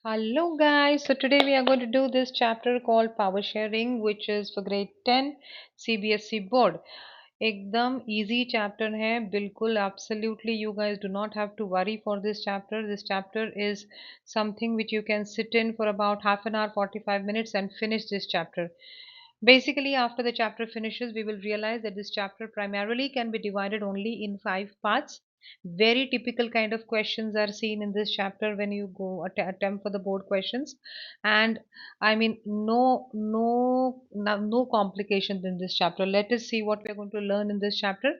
Hello guys, so today we are going to do this chapter called power sharing which is for grade 10 CBSE board. एकदम easy chapter है बिल्कुल absolutely you guys do not have to worry for this chapter. This chapter is something which you can sit in for about half an hour 45 minutes and finish this chapter. Basically, after the chapter finishes, we will realize that this chapter primarily can be divided only in five parts. Very typical kind of questions are seen in this chapter when you go attempt for the board questions, and I mean no complications in this chapter. Let us see what we are going to learn in this chapter.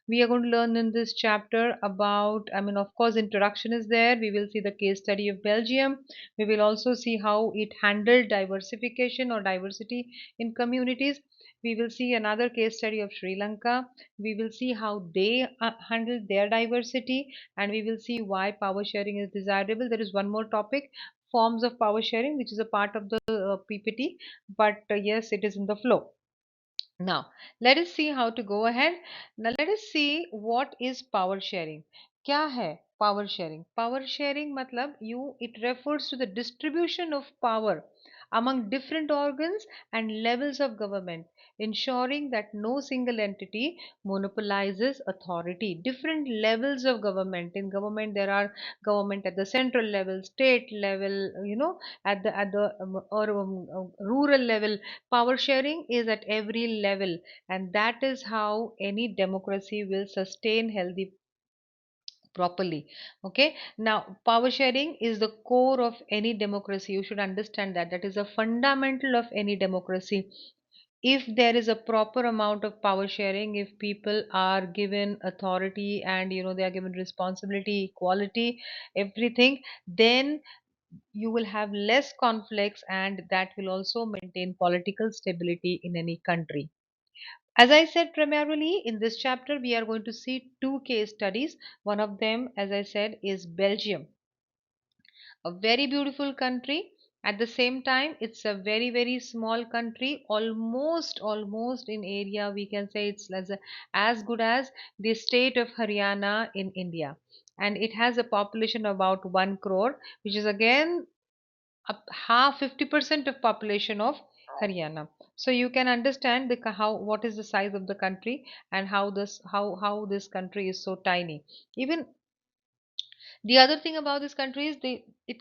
We are going to learn in this chapter about, I mean, of course, introduction is there. We will see the case study of Belgium. We will also see how it handled diversification or diversity in communities. We will see another case study of Sri Lanka. We will see how they handled their diversity, and we will see why power sharing is desirable. There is one more topic, forms of power sharing, which is a part of the PPT, but yes, it is in the flow. Now, let us see how to go ahead. Now, let us see what is power sharing. क्या है power sharing? Power sharing मतलब it refers to the distribution of power among different organs and levels of government, ensuring that no single entity monopolizes authority. Different levels of government. In government, there are government at the central level, state level, or rural level. Power sharing is at every level, and that is how any democracy will sustain healthy properly. Okay, now power sharing is the core of any democracy. You should understand that that is a fundamental of any democracy. If there is a proper amount of power sharing, if people are given authority and they are given responsibility, equality, everything, then you will have less conflicts, and that will also maintain political stability in any country. As I said, primarily in this chapter, we are going to see two case studies. One of them, as I said, is Belgium, a very beautiful country. At the same time, it's a very, very small country, almost in area, we can say it's as good as the state of Haryana in India. And it has a population of about 1 crore, which is again up half 50% of population of Haryana. So you can understand how what is the size of the country, and how this country is so tiny. Even the other thing about this country is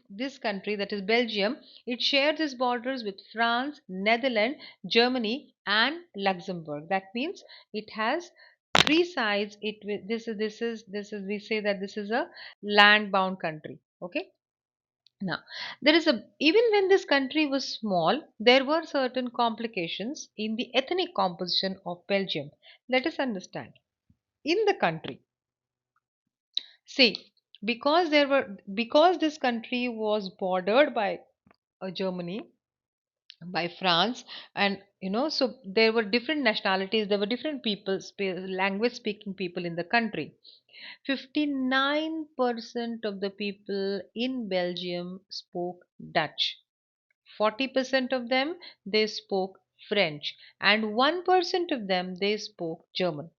this country, that is Belgium, it shares its borders with France, Netherlands, Germany, and Luxembourg. That means it has three sides. This is we say that this is a land bound country. Okay. Now, there is a even when this country was small, there were certain complications in the ethnic composition of Belgium. Let us understand. In the country, see, because this country was bordered by Germany, by France, and so there were different nationalities, there were different people, language speaking people in the country. 59% of the people in Belgium spoke Dutch. 40% of them they spoke French, and 1% of them they spoke German.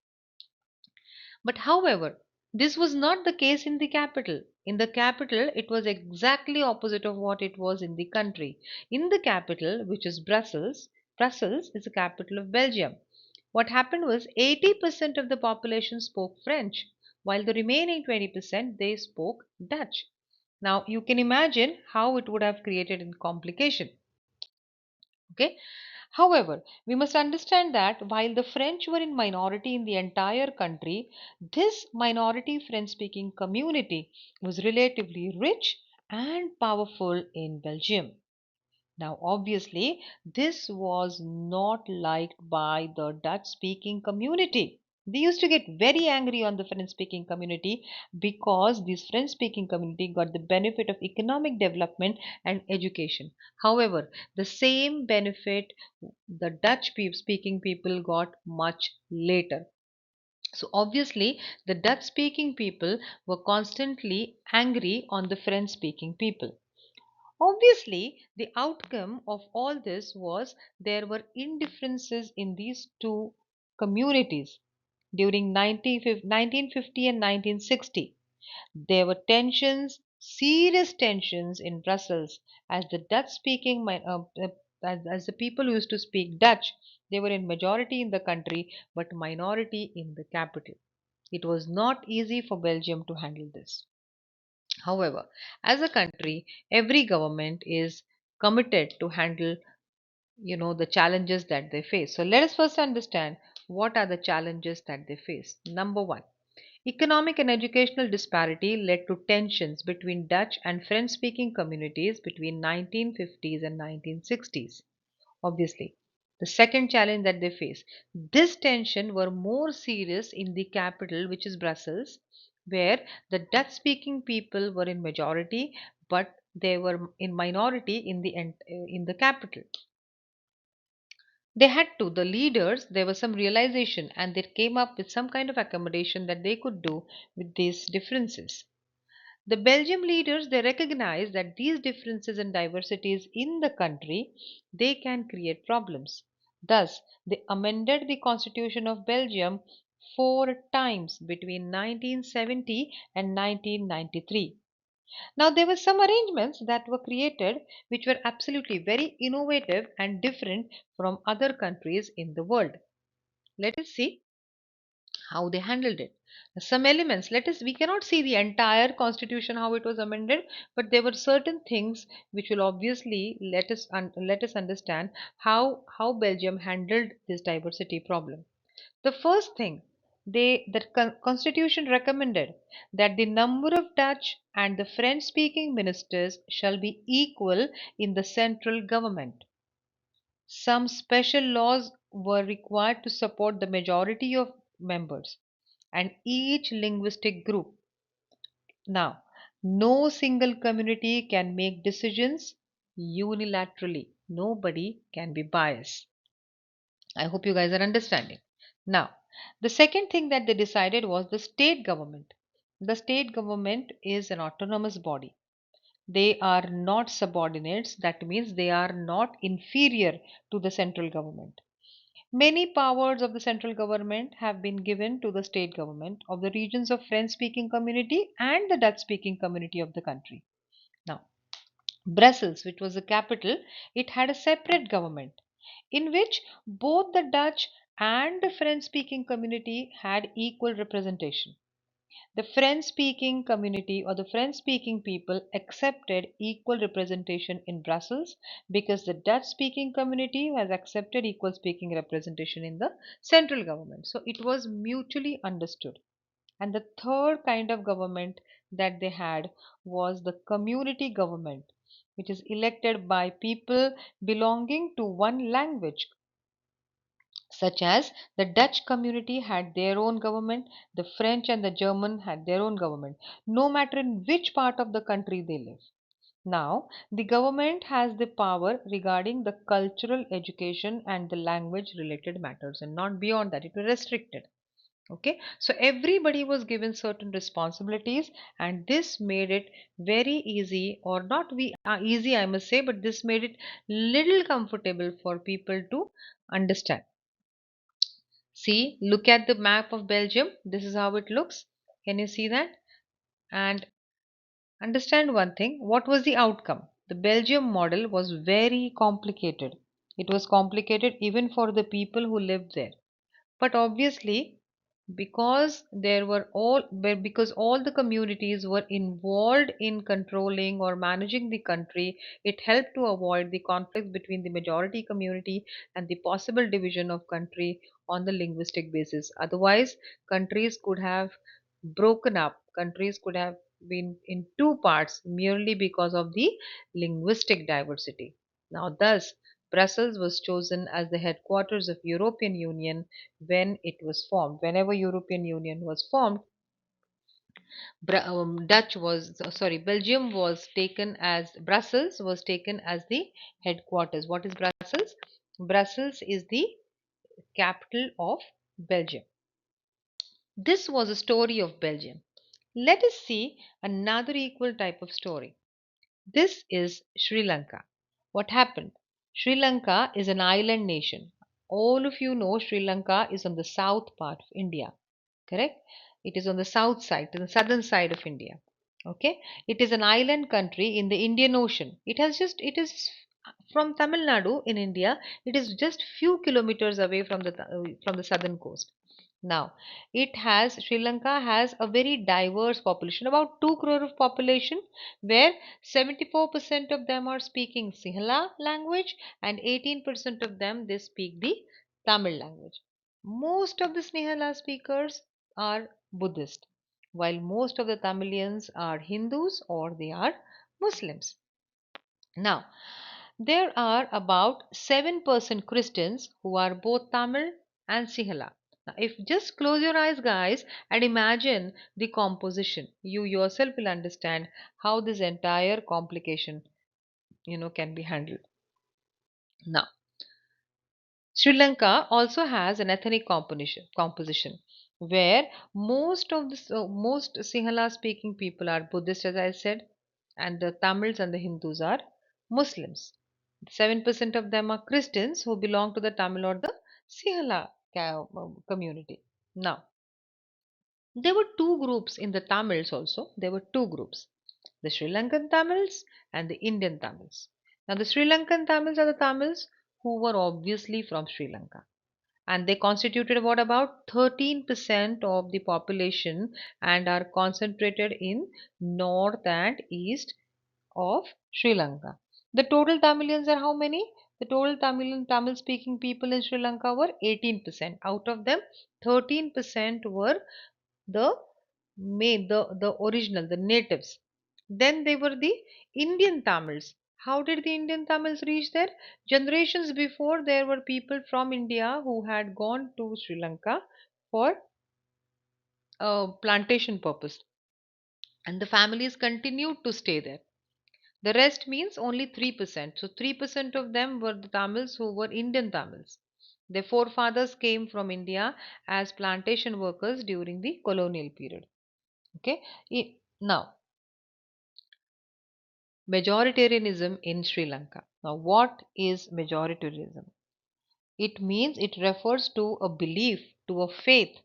But however, this was not the case in the capital. In the capital, it was exactly opposite of what it was in the country. In the capital, which is Brussels, Brussels is the capital of Belgium. What happened was 80% of the population spoke French, while the remaining 20% they spoke Dutch. Now you can imagine how it would have created a complication. Okay. However, we must understand that while the French were in minority in the entire country, this minority French speaking community was relatively rich and powerful in Belgium. Now, obviously, this was not liked by the Dutch speaking community. They used to get very angry on the French speaking community because this French speaking community got the benefit of economic development and education. However, the same benefit the Dutch speaking people got much later. So, obviously, the Dutch speaking people were constantly angry on the French speaking people. Obviously, the outcome of all this was there were indifferences in these two communities during 1950 and 1960. There were tensions, serious tensions in Brussels as the Dutch speaking as the people who used to speak Dutch, they were in majority in the country but minority in the capital. It was not easy for Belgium to handle this. However, as a country, every government is committed to handle the challenges that they face. So let us first understand what are the challenges that they face. Number one, economic and educational disparity led to tensions between Dutch and French speaking communities between 1950s and 1960s. Obviously, the second challenge that they face, this tension were more serious in the capital, which is Brussels, where the Dutch speaking people were in majority but they were in minority in the capital. They had to, the leaders, there was some realization and they came up with some kind of accommodation that they could do with these differences. The Belgium leaders, they recognized that these differences and diversities in the country, they can create problems. Thus, they amended the constitution of Belgium four times between 1970 and 1993. Now, there were some arrangements that were created which were absolutely very innovative and different from other countries in the world. Let us see how they handled it. Some elements, we cannot see the entire constitution how it was amended, but there were certain things which will obviously let us understand how Belgium handled this diversity problem. The first thing, the constitution recommended that the number of Dutch and the French speaking ministers shall be equal in the central government. Some special laws were required to support the majority of members and each linguistic group. Now, no single community can make decisions unilaterally. Nobody can be biased. I hope you guys are understanding. Now, the second thing that they decided was the state government. The state government is an autonomous body. They are not subordinates. That means they are not inferior to the central government. Many powers of the central government have been given to the state government of the regions of French speaking community and the Dutch speaking community of the country. Now, Brussels, which was the capital, it had a separate government in which both the Dutch and the French speaking community had equal representation. The French speaking community or the French speaking people accepted equal representation in Brussels because the Dutch speaking community has accepted equal speaking representation in the central government. So it was mutually understood. And the third kind of government that they had was the community government, which is elected by people belonging to one language, such as the Dutch community had their own government, the French and the German had their own government, no matter in which part of the country they live. Now, the government has the power regarding the cultural education and the language related matters, and not beyond that, it was restricted. Okay, so everybody was given certain responsibilities, and this made it very easy, or not easy, I must say, but this made it little comfortable for people to understand. See, look at the map of Belgium. This is how it looks. Can you see that? And understand one thing, what was the outcome? The Belgium model was very complicated. It was complicated even for the people who lived there. But obviously, because all the communities were involved in controlling or managing the country, it helped to avoid the conflicts between the majority community and the possible division of country on the linguistic basis. Otherwise, countries could have broken up, countries could have been in two parts merely because of the linguistic diversity. Now, thus, Brussels was chosen as the headquarters of European Union when it was formed. Whenever European Union was formed, Belgium was taken as Brussels was taken as the headquarters. What is Brussels? Brussels is the capital of Belgium. This was a story of Belgium. Let us see another equal type of story. This is Sri Lanka. What happened? Sri Lanka is an island nation. All of you know Sri Lanka is on the south part of India, correct? It is on the south side, to the southern side of India. Okay, it is an island country in the Indian Ocean. It is from Tamil Nadu in India. It is just few kilometers away from the southern coast. Now, Sri Lanka has a very diverse population, about 2 crore of population, where 74% of them are speaking Sinhala language and 18% of them they speak the Tamil language. Most of the Sinhala speakers are Buddhist, while most of the Tamilians are Hindus or they are Muslims. Now, there are about 7% Christians who are both Tamil and Sinhala. Now, if just close your eyes, guys, and imagine the composition, you yourself will understand how this entire complication, can be handled. Now, Sri Lanka also has an ethnic composition where most Sinhala speaking people are Buddhist, as I said, and the Tamils and the Hindus are Muslims. 7% of them are Christians who belong to the Tamil or the Sinhala community. Now, there were two groups in the Tamils also. There were two groups, the Sri Lankan Tamils and the Indian Tamils. Now, the Sri Lankan Tamils are the Tamils who were obviously from Sri Lanka, and they constituted about 13% of the population and are concentrated in north and east of Sri Lanka. The total Tamilians are how many? The total Tamil speaking people in Sri Lanka were 18%. Out of them, 13% were the the original, the natives. Then they were the Indian Tamils. How did the Indian Tamils reach there? Generations before, there were people from India who had gone to Sri Lanka for plantation purpose, and the families continued to stay there. The rest means only 3%. So 3% of them were the Tamils who were Indian Tamils. Their forefathers came from India as plantation workers during the colonial period. Okay. Now, majoritarianism in Sri Lanka. Now, what is majoritarianism? It means it refers to a belief, to a faith,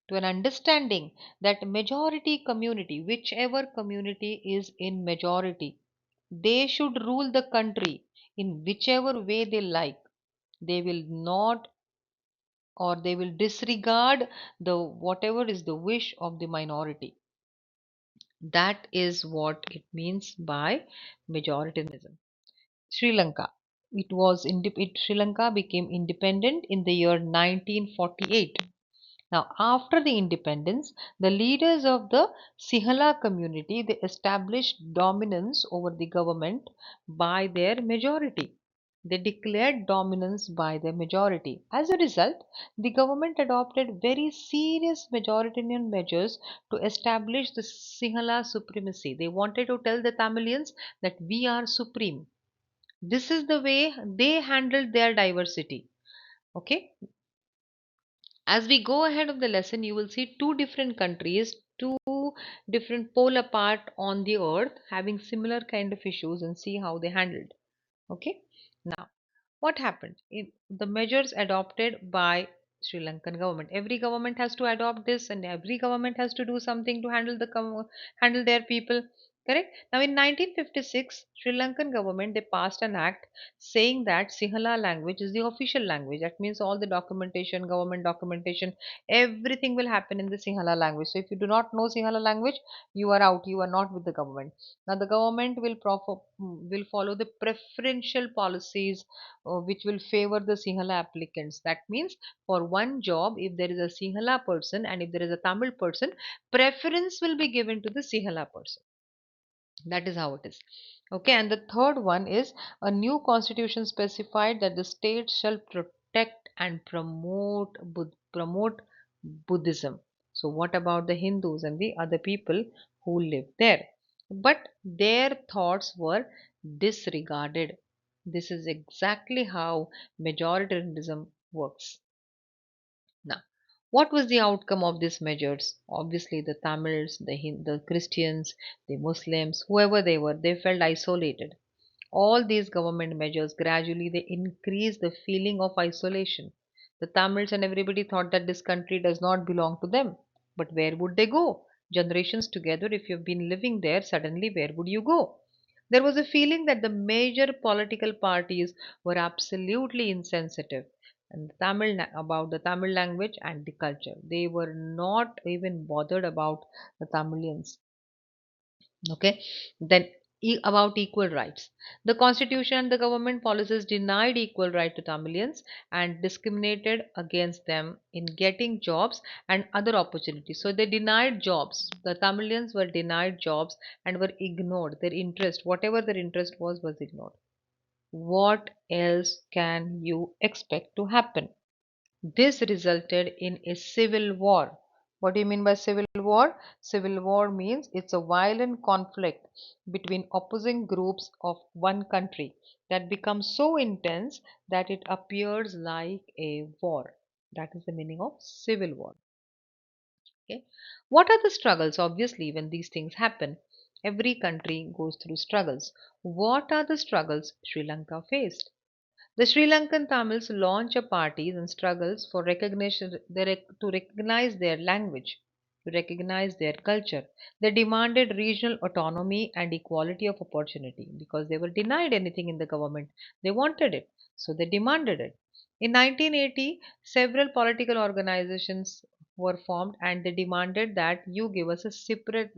to an understanding that majority community, whichever community is in majority, they should rule the country in whichever way they like. They will not, or they will disregard the whatever is the wish of the minority. That is what it means by majoritarianism. Sri Lanka. Sri Lanka became independent in the year 1948. Now, after the independence, the leaders of the Sinhala community they established dominance over the government by their majority. They declared dominance by their majority. As a result, the government adopted very serious majoritarian measures to establish the Sinhala supremacy. They wanted to tell the Tamilians that we are supreme. This is the way they handled their diversity. Okay, as we go ahead of the lesson, you will see two different countries, two different pole apart on the earth having similar kind of issues and see how they handled. Okay, now what happened in the measures adopted by Sri Lankan government? Every government has to adopt this, and every government has to do something to handle their people. Correct. Now, in 1956, Sri Lankan government they passed an act saying that Sinhala language is the official language. That means all the documentation, government documentation, everything will happen in the Sinhala language. So, if you do not know Sinhala language, you are out. You are not with the government. Now, the government will follow the preferential policies which will favor the Sinhala applicants. That means for one job, if there is a Sinhala person and if there is a Tamil person, preference will be given to the Sinhala person. That is how it is. Okay, and the third one is a new constitution specified that the state shall protect and promote Buddhism. So, what about the Hindus and the other people who live there? But their thoughts were disregarded. This is exactly how majoritarianism works. Now, what was the outcome of these measures? Obviously, the Tamils, the Christians, the Muslims, whoever they were, they felt isolated. All these government measures gradually they increased the feeling of isolation. The Tamils and everybody thought that this country does not belong to them. But where would they go? generations together. If you've been living there, suddenly where would you go? There was a feeling that the major political parties were absolutely insensitive and about the Tamil language and the culture. They were not even bothered about the Tamilians. Okay, then about equal rights. The constitution and the government policies denied equal right to Tamilians and discriminated against them in getting jobs and other opportunities. So they denied jobs. The Tamilians were denied jobs and were ignored. Their interest, whatever their interest was ignored. What else can you expect to happen? This resulted in a civil war. What do you mean by civil war? Civil war means it's a violent conflict between opposing groups of one country that becomes so intense that it appears like a war. That is the meaning of civil war. Okay. What are the struggles? Obviously, when these things happen, every country goes through struggles. What are the struggles Sri Lanka faced? The Sri Lankan Tamils launch a parties and struggles for recognition to recognize their language, to recognize their culture. They demanded regional autonomy and equality of opportunity because they were denied anything in the government. They wanted it, so they demanded it. In 1980, several political organizations were formed and they demanded that you give us a separate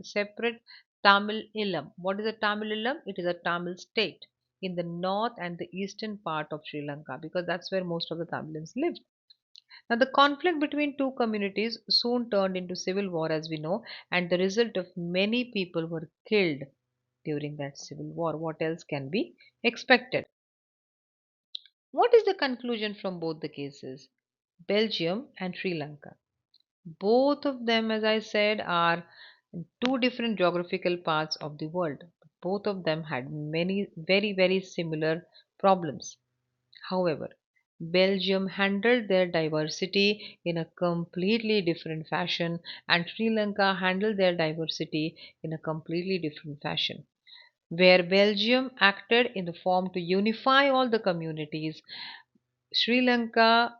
Tamil Ilam. What is a Tamil Ilam? It is a Tamil state in the north and the eastern part of Sri Lanka because that's where most of the Tamilians lived. Now, the conflict between two communities soon turned into civil war, as we know, and the result of many people were killed during that civil war. What else can be expected? What is the conclusion from both the cases? Belgium and Sri Lanka. Both of them, as I said, are two different geographical parts of the world. Both of them had many very similar problems. However, Belgium handled their diversity in a completely different fashion, and Sri Lanka handled their diversity in a completely different fashion. Where Belgium acted in the form to unify all the communities, Sri Lanka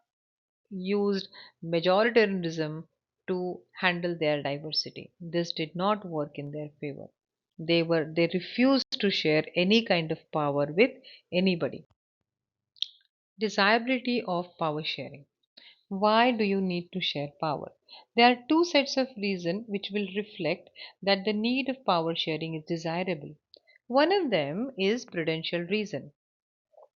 used majoritarianism to handle their diversity. This did not work in their favor. They refused to share any kind of power with anybody. Desirability of power sharing. Why do you need to share power? There are two sets of reason which will reflect that the need of power sharing is desirable. One of them is prudential reason.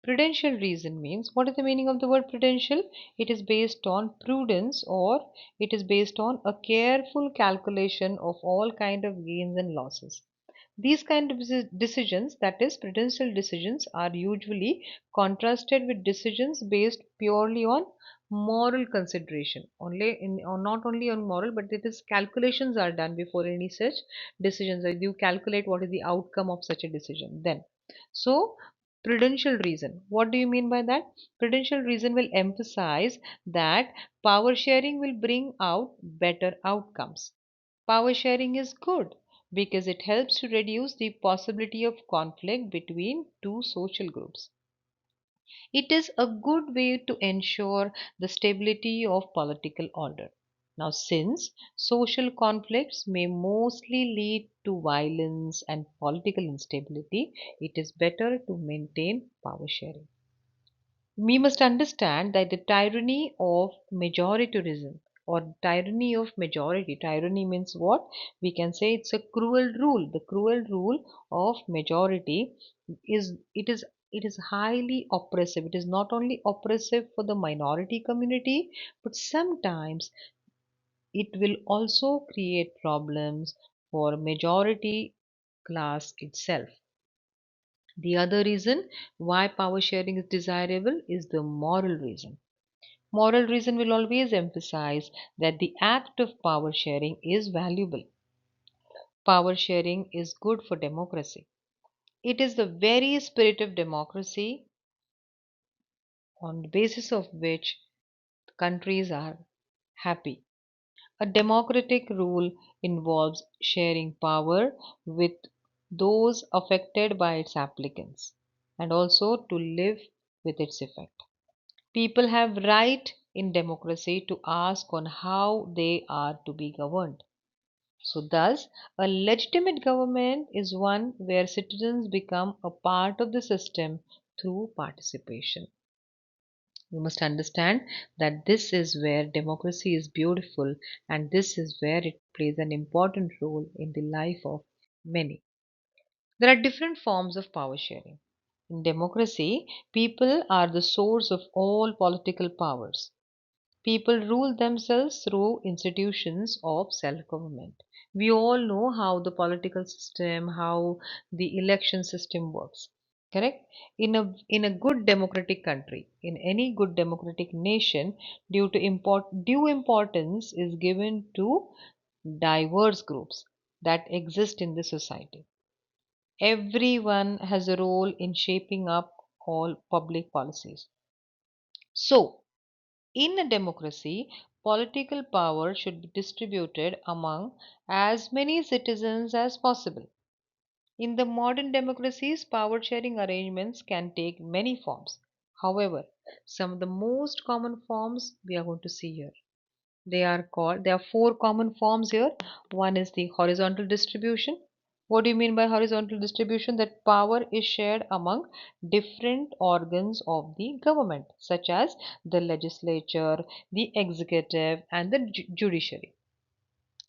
Prudential reason means what is the meaning of the word prudential? It is based on prudence or it is based on a careful calculation of all kind of gains and losses. These kind of decisions, that is prudential decisions, are usually contrasted with decisions based purely on moral consideration. Only in or not only on moral, but it is calculations are done before any such decisions. You calculate what is the outcome of such a decision. Then, so prudential reason. What do you mean by that? Prudential reason will emphasize that power sharing will bring out better outcomes. Power sharing is good because it helps to reduce the possibility of conflict between two social groups. It is a good way to ensure the stability of political order. Now, since social conflicts may mostly lead to violence and political instability, it is better to maintain power sharing. We must understand that the tyranny of majoritarianism or tyranny of majority, tyranny means what? We can say it's a cruel rule. The cruel rule of majority is highly oppressive. It is not only oppressive for the minority community, but sometimes it will also create problems for majority class itself. The other reason why power sharing is desirable is the moral reason. Moral reason will always emphasize that the act of power sharing is valuable. Power sharing is good for democracy. It is the very spirit of democracy on the basis of which countries are happy. A democratic rule involves sharing power with those affected by its applicants and also to live with its effect. People have right in democracy to ask on how they are to be governed. So, thus, a legitimate government is one where citizens become a part of the system through participation. You must understand that this is where democracy is beautiful and this is where it plays an important role in the life of many. There are different forms of power sharing. In democracy, people are the source of all political powers. People rule themselves through institutions of self government. We all know how the political system, how the election system works. Correct? In a good democratic country, in any good democratic nation, due importance is given to diverse groups that exist in the society. Everyone has a role in shaping up all public policies. So, in a democracy, political power should be distributed among as many citizens as possible. In the modern democracies, power sharing arrangements can take many forms. However, some of the most common forms we are going to see here. There are four common forms here. One is the horizontal distribution. What do you mean by horizontal distribution? That power is shared among different organs of the government, such as the legislature, the executive, and the judiciary.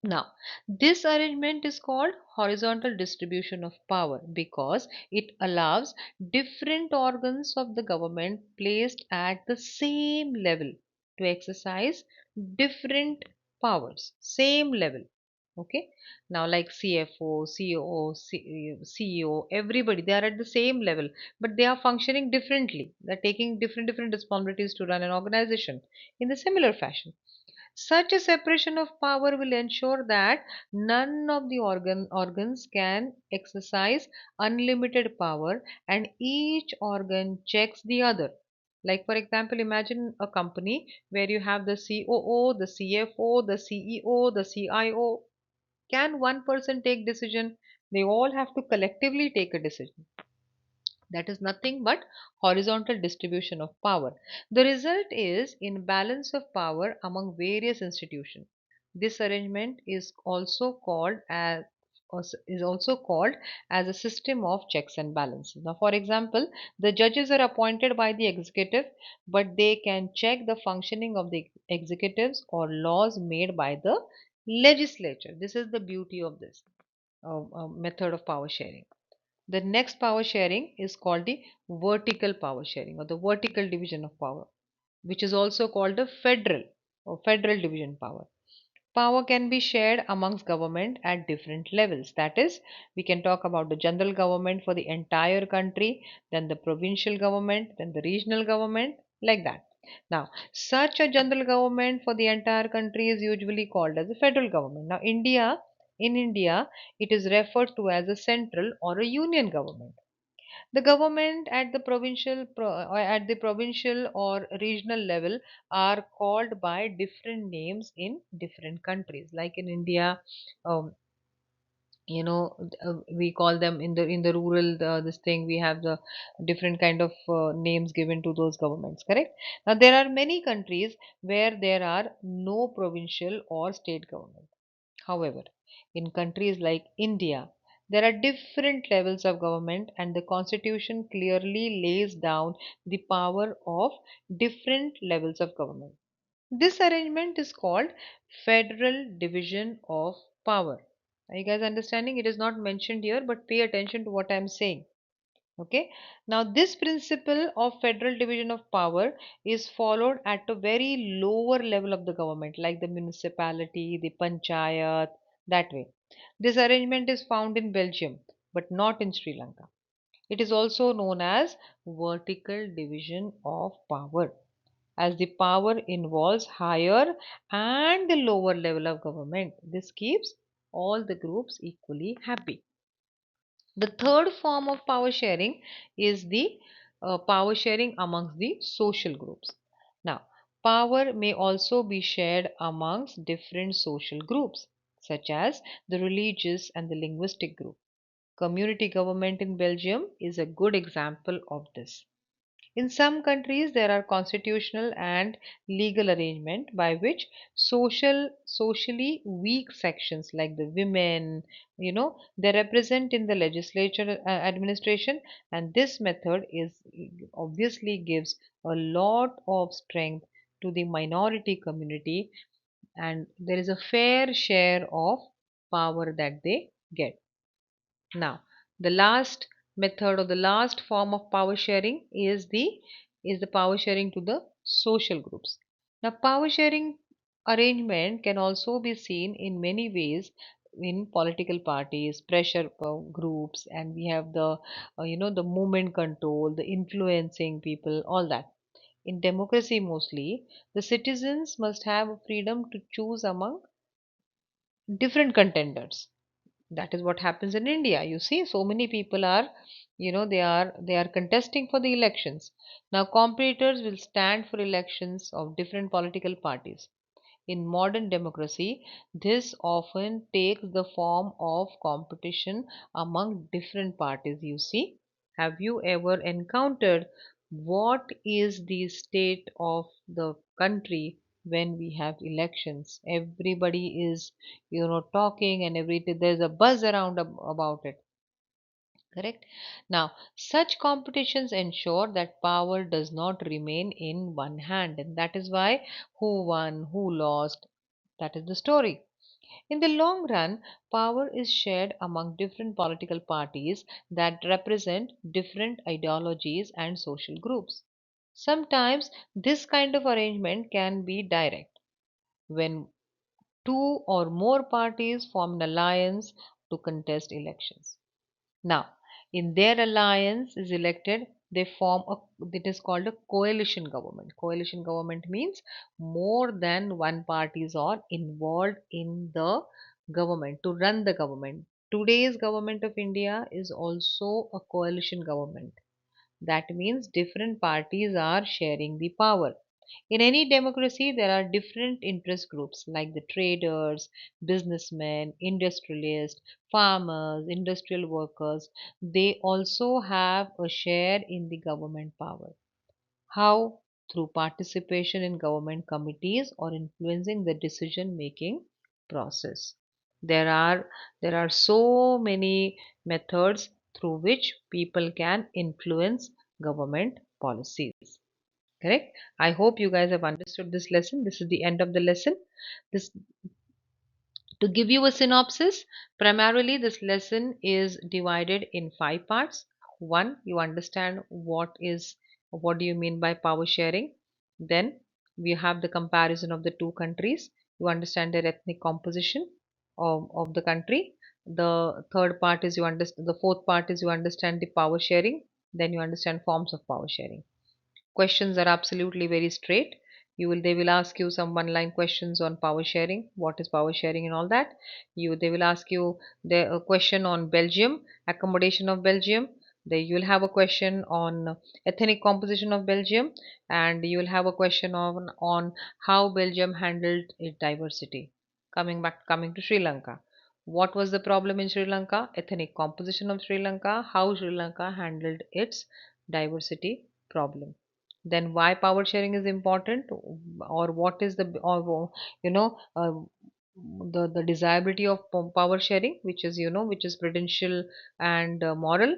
Now, this arrangement is called horizontal distribution of power because it allows different organs of the government placed at the same level to exercise different powers, same level. Okay, now like CFO, COO, CEO, everybody they are at the same level, but they are functioning differently. They're taking different responsibilities to run an organization in the similar fashion. Such a separation of power will ensure that none of the organs can exercise unlimited power and each organ checks the other. Like, for example, imagine a company where you have the COO, the CFO, the CEO, the CIO. Can one person take decision? They all have to collectively take a decision. That is nothing but horizontal distribution of power. The result is in balance of power among various institutions. This arrangement is also called as a system of checks and balances. Now, for example, the judges are appointed by the executive, but they can check the functioning of the executives or laws made by the legislature. This is the beauty of this method of power sharing. The next power sharing is called the vertical power sharing or the vertical division of power, which is also called the federal or federal division power. Power can be shared amongst government at different levels. That is, we can talk about the general government for the entire country, then the provincial government, then the regional government, like that. Now, such a general government for the entire country is usually called as a federal government. Now, in India, it is referred to as a central or a union government. The government at the provincial or regional level are called by different names in different countries. Like in India, um, we call them in the rural this thing we have the different kind of names given to those governments. Correct. Now there are many countries where there are no provincial or state government. However, in countries like India, there are different levels of government, and the constitution clearly lays down the power of different levels of government. This arrangement is called federal division of power. Are you guys understanding? It is not mentioned here, but pay attention to what I am saying. Okay. Now, this principle of federal division of power is followed at a very lower level of the government, like the municipality, the panchayat, that way. This arrangement is found in Belgium, but not in Sri Lanka. It is also known as vertical division of power, as the power involves higher and the lower level of government. This keeps all the groups equally happy. The third form of power sharing is the power sharing amongst the social groups. Now, power may also be shared amongst different social groups, such as the religious and the linguistic group. Community government in Belgium is a good example of this. In some countries, there are constitutional and legal arrangement by which socially weak sections like the women, they represent in the legislature administration, and this method is obviously gives a lot of strength to the minority community, and there is a fair share of power that they get. Now, the last method or the last form of power sharing is the power sharing to the social groups. Now, power sharing arrangement can also be seen in many ways in political parties, pressure groups, and we have the the movement control, the influencing people, all that. In democracy, mostly the citizens must have freedom to choose among different contenders. That is what happens in India. You see, so many people are, they are contesting for the elections. Now competitors will stand for elections of different political parties. In modern democracy, this often takes the form of competition among different parties. You see, have you ever encountered what is the state of the country when we have elections? Everybody is, talking, and there's a buzz around about it. Correct. Now, such competitions ensure that power does not remain in one hand, and that is why who won, who lost, that is the story. In the long run, power is shared among different political parties that represent different ideologies and social groups. Sometimes this kind of arrangement can be direct when two or more parties form an alliance to contest elections. Now, in their alliance is elected, they form a it is called a coalition government. Coalition government means more than one parties are involved in the government to run the government. Today's government of India is also a coalition government. That means different parties are sharing the power. In any democracy, there are different interest groups like the traders, businessmen, industrialists, farmers, industrial workers. They also have a share in the government power. How? Through participation in government committees or influencing the decision making process. There are there are so many methods through which people can influence government policies. Correct? I hope you guys have understood this lesson. This is the end of the lesson. This To give you a synopsis, primarily this lesson is divided in five parts. One, you understand what do you mean by power sharing. Then we have the comparison of the two countries. You understand their ethnic composition of the country. The third part is you understand the fourth part is you understand the power sharing. Then you understand forms of power sharing. Questions are absolutely very straight. They will ask you some one line questions on power sharing, what is power sharing and all that. They will ask you a question on Belgium, accommodation of Belgium. You will have a question on ethnic composition of Belgium, and you will have a question on how Belgium handled its diversity. Coming to Sri Lanka, what was the problem in Sri Lanka? Ethnic composition of Sri Lanka, how Sri Lanka handled its diversity problem. Then why power sharing is important, or what is the or you know the desirability of power sharing, which is prudential and moral,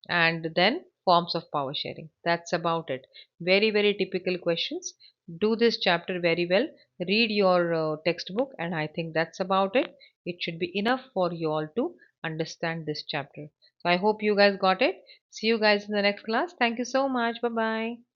and then forms of power sharing. That's about it. Very very typical questions. Do this chapter very well. Read your textbook, and I think that's about it. It should be enough for you all to understand this chapter. So I hope you guys got it. See you guys in the next class. Thank you so much. Bye bye.